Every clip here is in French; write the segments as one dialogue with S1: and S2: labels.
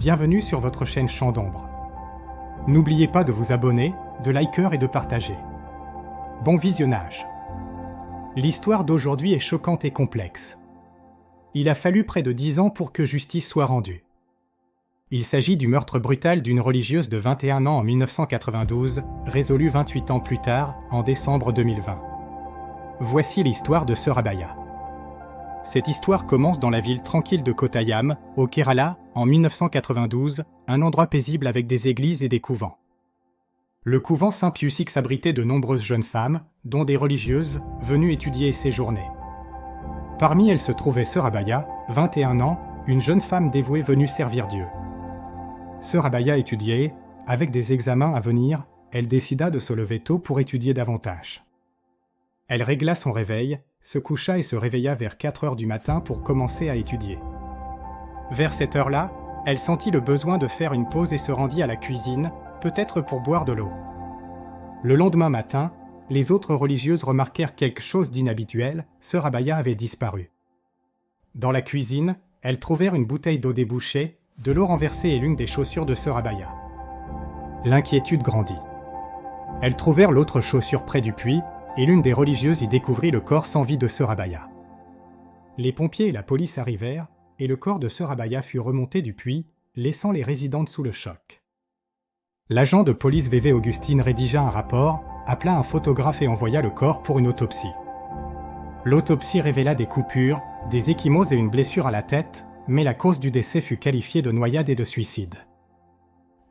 S1: bienvenue sur votre chaîne Champ d'Ombre. N'oubliez pas de vous abonner, de liker et de partager. Bon visionnage. L'histoire d'aujourd'hui est choquante et complexe. Il a fallu près de 10 ans pour que justice soit rendue. Il s'agit du meurtre brutal d'une religieuse de 21 ans en 1992, résolu 28 ans plus tard, en décembre 2020. Voici l'histoire de Sœur Abaya. Cette histoire commence dans la ville tranquille de Kottayam, au Kerala, en 1992, un endroit paisible avec des églises et des couvents. Le couvent Saint-Pius X abritait de nombreuses jeunes femmes, dont des religieuses, venues étudier et séjourner. Parmi elles se trouvait Sœur Abaya, 21 ans, une jeune femme dévouée venue servir Dieu. Sœur Abaya étudiait, avec des examens à venir, elle décida de se lever tôt pour étudier davantage. Elle régla son réveil, se coucha et se réveilla vers 4 heures du matin pour commencer à étudier. Vers cette heure-là, elle sentit le besoin de faire une pause et se rendit à la cuisine, peut-être pour boire de l'eau. Le lendemain matin, les autres religieuses remarquèrent quelque chose d'inhabituel, Sœur Abaya avait disparu. Dans la cuisine, elles trouvèrent une bouteille d'eau débouchée, de l'eau renversée et l'une des chaussures de Sœur Abaya. L'inquiétude grandit. Elles trouvèrent l'autre chaussure près du puits, et l'une des religieuses y découvrit le corps sans vie de Sœur Abaya. Les pompiers et la police arrivèrent, et le corps de Sœur Abaya fut remonté du puits, laissant les résidentes sous le choc. L'agent de police VV Augustine rédigea un rapport, appela un photographe et envoya le corps pour une autopsie. L'autopsie révéla des coupures, des ecchymoses et une blessure à la tête, mais la cause du décès fut qualifiée de noyade et de suicide.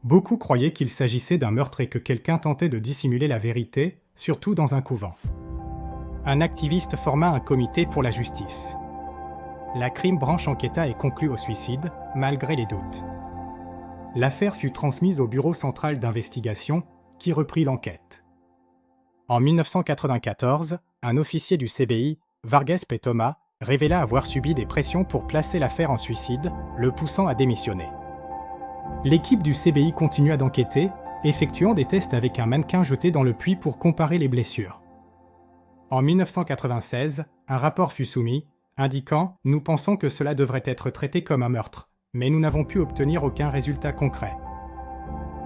S1: Beaucoup croyaient qu'il s'agissait d'un meurtre et que quelqu'un tentait de dissimuler la vérité, surtout dans un couvent. Un activiste forma un comité pour la justice. La crime branche enquêta et conclut au suicide, malgré les doutes. L'affaire fut transmise au Bureau central d'investigation, qui reprit l'enquête. En 1994, un officier du CBI, Varghese Pettoma, révéla avoir subi des pressions pour placer l'affaire en suicide, le poussant à démissionner. L'équipe du CBI continua d'enquêter, effectuant des tests avec un mannequin jeté dans le puits pour comparer les blessures. En 1996, un rapport fut soumis, indiquant « Nous pensons que cela devrait être traité comme un meurtre, mais nous n'avons pu obtenir aucun résultat concret. »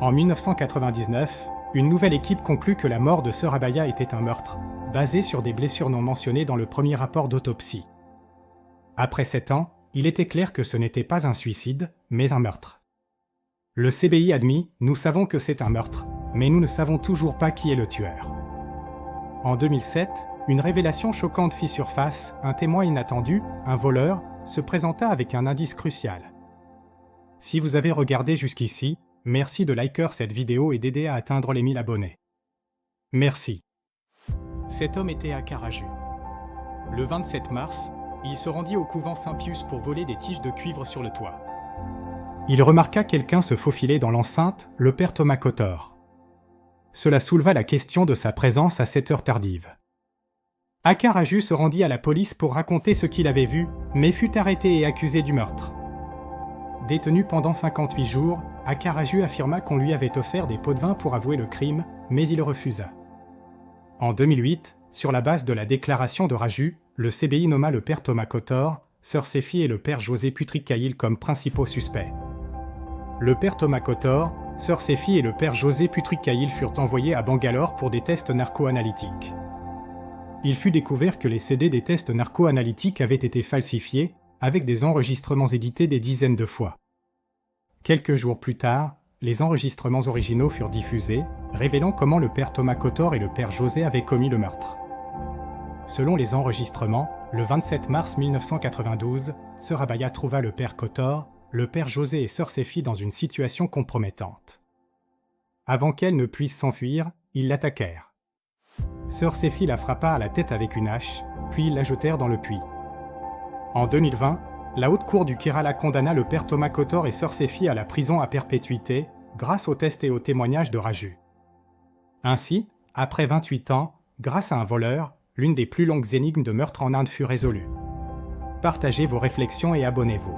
S1: En 1999, une nouvelle équipe conclut que la mort de Sœur Abaya était un meurtre, basé sur des blessures non mentionnées dans le premier rapport d'autopsie. Après 7 ans, il était clair que ce n'était pas un suicide, mais un meurtre. Le CBI admit « Nous savons que c'est un meurtre, mais nous ne savons toujours pas qui est le tueur. » En 2007, une révélation choquante fit surface, un témoin inattendu, un voleur, se présenta avec un indice crucial. Si vous avez regardé jusqu'ici, merci de liker cette vidéo et d'aider à atteindre les 1000 abonnés. Merci. Cet homme était à Carajus. Le 27 mars, il se rendit au couvent Saint-Pius pour voler des tiges de cuivre sur le toit. Il remarqua quelqu'un se faufiler dans l'enceinte, le père Thomas Kotor. Cela souleva la question de sa présence à cette heure tardive. Akaraju se rendit à la police pour raconter ce qu'il avait vu, mais fut arrêté et accusé du meurtre. Détenu pendant 58 jours, Akaraju affirma qu'on lui avait offert des pots de vin pour avouer le crime, mais il refusa. En 2008, sur la base de la déclaration de Raju, le CBI nomma le père Thomas Kotor, Sœur Séphie et le père José Putrik-Caïl comme principaux suspects. Le père Thomas Kotor, Sœur Séphie et le père José Putrik-Caïl furent envoyés à Bangalore pour des tests narco-analytiques. Il fut découvert que les CD des tests narco-analytiques avaient été falsifiés, avec des enregistrements édités des dizaines de fois. Quelques jours plus tard, les enregistrements originaux furent diffusés, révélant comment le père Thomas Kotor et le père José avaient commis le meurtre. Selon les enregistrements, le 27 mars 1992, Sœur Abaya trouva le père Kotor, le père José et Sœur Séphie dans une situation compromettante. Avant qu'elle ne puisse s'enfuir, ils l'attaquèrent. Sœur Séphie la frappa à la tête avec une hache, puis ils la jetèrent dans le puits. En 2020, la Haute Cour du Kerala condamna le père Thomas Kotor et Sœur Séphie à la prison à perpétuité, grâce aux tests et aux témoignages de Raju. Ainsi, après 28 ans, grâce à un voleur, l'une des plus longues énigmes de meurtre en Inde fut résolue. Partagez vos réflexions et abonnez-vous.